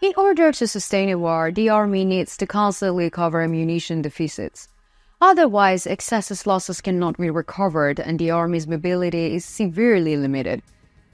In order to sustain a war, the army needs to constantly cover ammunition deficits. Otherwise, excessive losses cannot be recovered and the army's mobility is severely limited.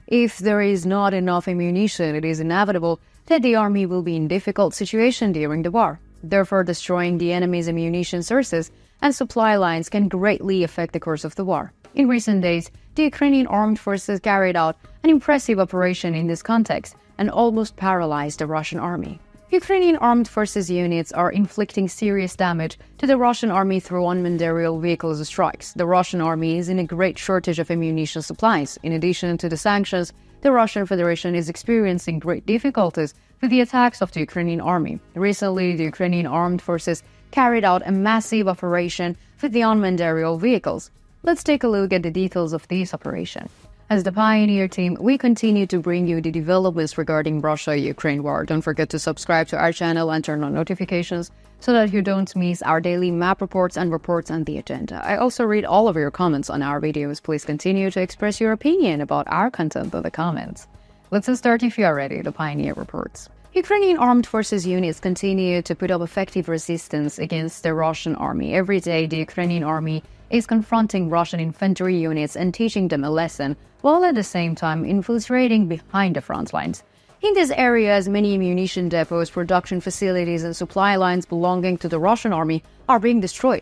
If there is not enough ammunition, it is inevitable that the army will be in difficult situation during the war. Therefore, destroying the enemy's ammunition sources and supply lines can greatly affect the course of the war. In recent days, the Ukrainian Armed Forces carried out an impressive operation in this context and almost paralyzed the Russian army. Ukrainian Armed Forces units are inflicting serious damage to the Russian army through unmanned aerial vehicles strikes. The Russian army is in a great shortage of ammunition supplies. In addition to the sanctions, the Russian Federation is experiencing great difficulties with the attacks of the Ukrainian army. Recently, the Ukrainian Armed Forces carried out a massive operation with the unmanned aerial vehicles. Let's take a look at the details of this operation. As the Pioneer team, we continue to bring you the developments regarding Russia-Ukraine war. Don't forget to subscribe to our channel and turn on notifications so that you don't miss our daily map reports and reports on the agenda. I also read all of your comments on our videos. Please continue to express your opinion about our content in the comments. Let's start if you are ready, the Pioneer reports. Ukrainian Armed Forces units continue to put up effective resistance against the Russian army. Every day, the Ukrainian army is confronting Russian infantry units and teaching them a lesson, while at the same time infiltrating behind the front lines. In these areas, many ammunition depots, production facilities, and supply lines belonging to the Russian army are being destroyed.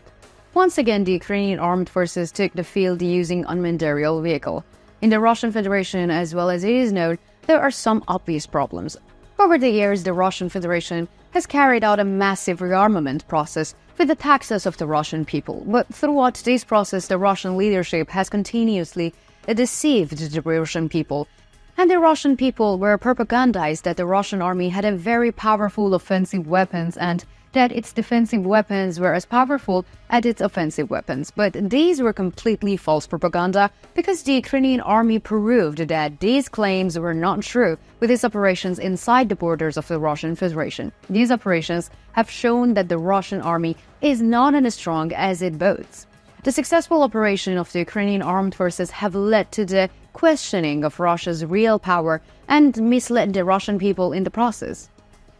Once again, the Ukrainian Armed Forces took the field using unmanned aerial vehicle. In the Russian Federation, as well as it is known, there are some obvious problems. Over the years, the Russian Federation has carried out a massive rearmament process with the taxes of the Russian people. But throughout this process, the Russian leadership has continuously deceived the Russian people. And the Russian people were propagandized that the Russian army had a very powerful offensive weapons and that its defensive weapons were as powerful as its offensive weapons. But these were completely false propaganda because the Ukrainian army proved that these claims were not true with its operations inside the borders of the Russian Federation. These operations have shown that the Russian army is not as strong as it boasts. The successful operation of the Ukrainian Armed Forces have led to the questioning of Russia's real power and misled the Russian people in the process.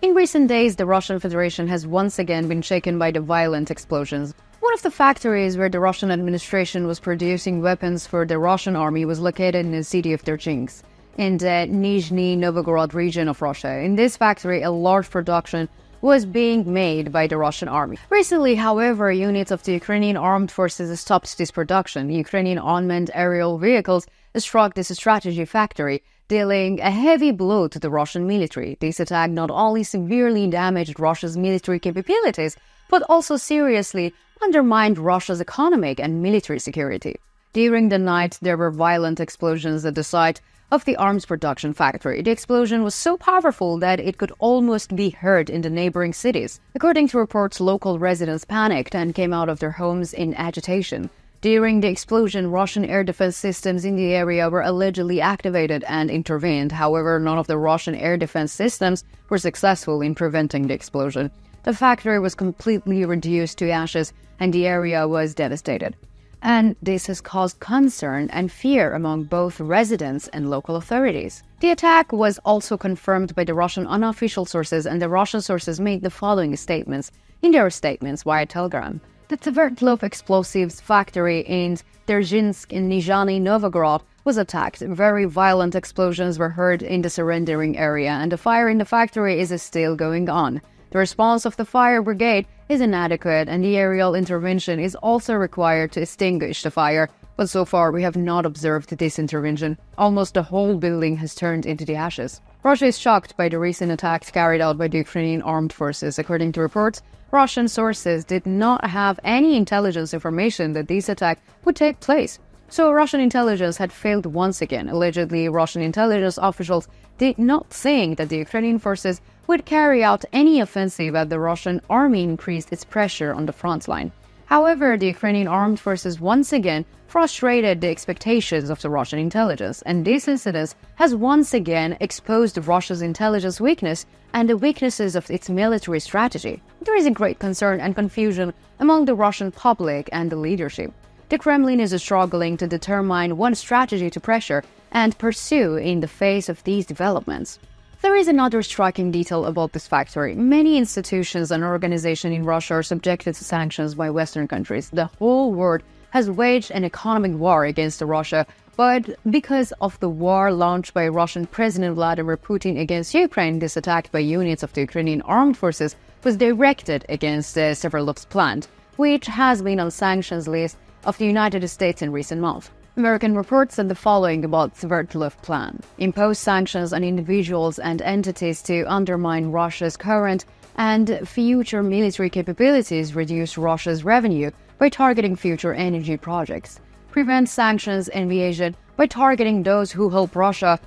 In recent days, the Russian Federation has once again been shaken by the violent explosions. One of the factories where the Russian administration was producing weapons for the Russian army was located in the city of Terchinsk, in the Nizhny Novgorod region of Russia. In this factory, a large production was being made by the Russian army. Recently, however, units of the Ukrainian Armed Forces stopped this production. Ukrainian unmanned aerial vehicles struck this strategy factory, dealing a heavy blow to the Russian military. This attack not only severely damaged Russia's military capabilities, but also seriously undermined Russia's economic and military security. During the night, there were violent explosions at the site of the arms production factory. The explosion was so powerful that it could almost be heard in the neighboring cities. According to reports, local residents panicked and came out of their homes in agitation. During the explosion, Russian air defense systems in the area were allegedly activated and intervened. However, none of the Russian air defense systems were successful in preventing the explosion. The factory was completely reduced to ashes and the area was devastated. And this has caused concern and fear among both residents and local authorities. The attack was also confirmed by the Russian unofficial sources, and the Russian sources made the following statements in their statements via Telegram. The Tvertlov explosives factory in Terchinsk in Nizhny Novgorod was attacked. Very violent explosions were heard in the surrendering area, and the fire in the factory is still going on. The response of the fire brigade is inadequate, and the aerial intervention is also required to extinguish the fire. But so far, we have not observed this intervention. Almost the whole building has turned into the ashes. Russia is shocked by the recent attacks carried out by the Ukrainian Armed Forces. According to reports, Russian sources did not have any intelligence information that this attack would take place. So Russian intelligence had failed once again. Allegedly, Russian intelligence officials did not think that the Ukrainian forces would carry out any offensive as the Russian army increased its pressure on the front line. However, the Ukrainian Armed Forces once again frustrated the expectations of the Russian intelligence, and this incident has once again exposed Russia's intelligence weakness and the weaknesses of its military strategy. There is a great concern and confusion among the Russian public and the leadership. The Kremlin is struggling to determine one strategy to pressure and pursue in the face of these developments. There is another striking detail about this factory. Many institutions and organizations in Russia are subjected to sanctions by Western countries. The whole world has waged an economic war against Russia, but because of the war launched by Russian President Vladimir Putin against Ukraine, this attack by units of the Ukrainian Armed Forces was directed against Severlov's plant, which has been on sanctions list of the United States in recent months. American reports said the following about Sverdlov plan: impose sanctions on individuals and entities to undermine Russia's current and future military capabilities, reduce Russia's revenue by targeting future energy projects, prevent sanctions evasion by targeting those who help Russia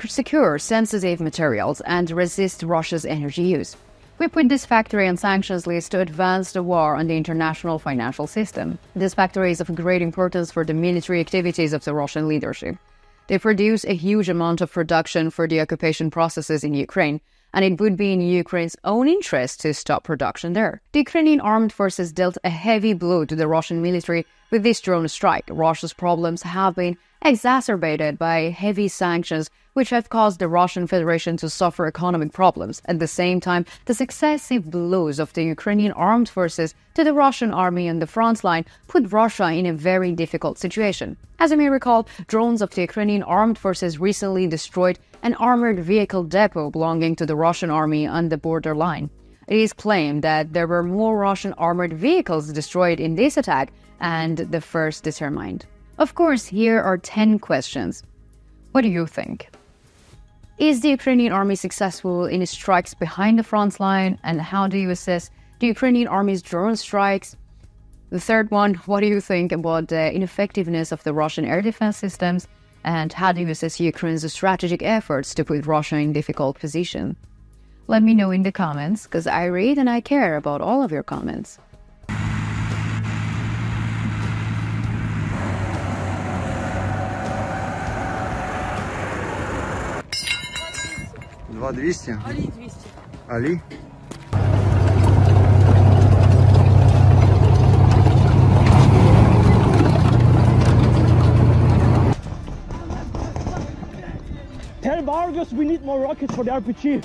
secure sensitive materials and resist Russia's energy use. We put this factory on sanctions list to advance the war on the international financial system. This factory is of great importance for the military activities of the Russian leadership. They produce a huge amount of production for the occupation processes in Ukraine, and it would be in Ukraine's own interest to stop production there. The Ukrainian Armed Forces dealt a heavy blow to the Russian military with this drone strike. Russia's problems have been exacerbated by heavy sanctions, which have caused the Russian Federation to suffer economic problems. At the same time, the successive blows of the Ukrainian Armed Forces to the Russian army on the front line put Russia in a very difficult situation. As you may recall, drones of the Ukrainian Armed Forces recently destroyed an armored vehicle depot belonging to the Russian army on the borderline. It is claimed that there were more Russian armored vehicles destroyed in this attack and the first determined. Of course, here are 10 questions. What do you think? Is the Ukrainian army successful in its strikes behind the front line? And how do you assess the Ukrainian army's drone strikes? The third one, what do you think about the ineffectiveness of the Russian air defense systems? And how do you assess Ukraine's strategic efforts to put Russia in difficult position? Let me know in the comments, because I read and I care about all of your comments. 2200? Али 200. Али? Tell Vargas we need more rockets for the RPG.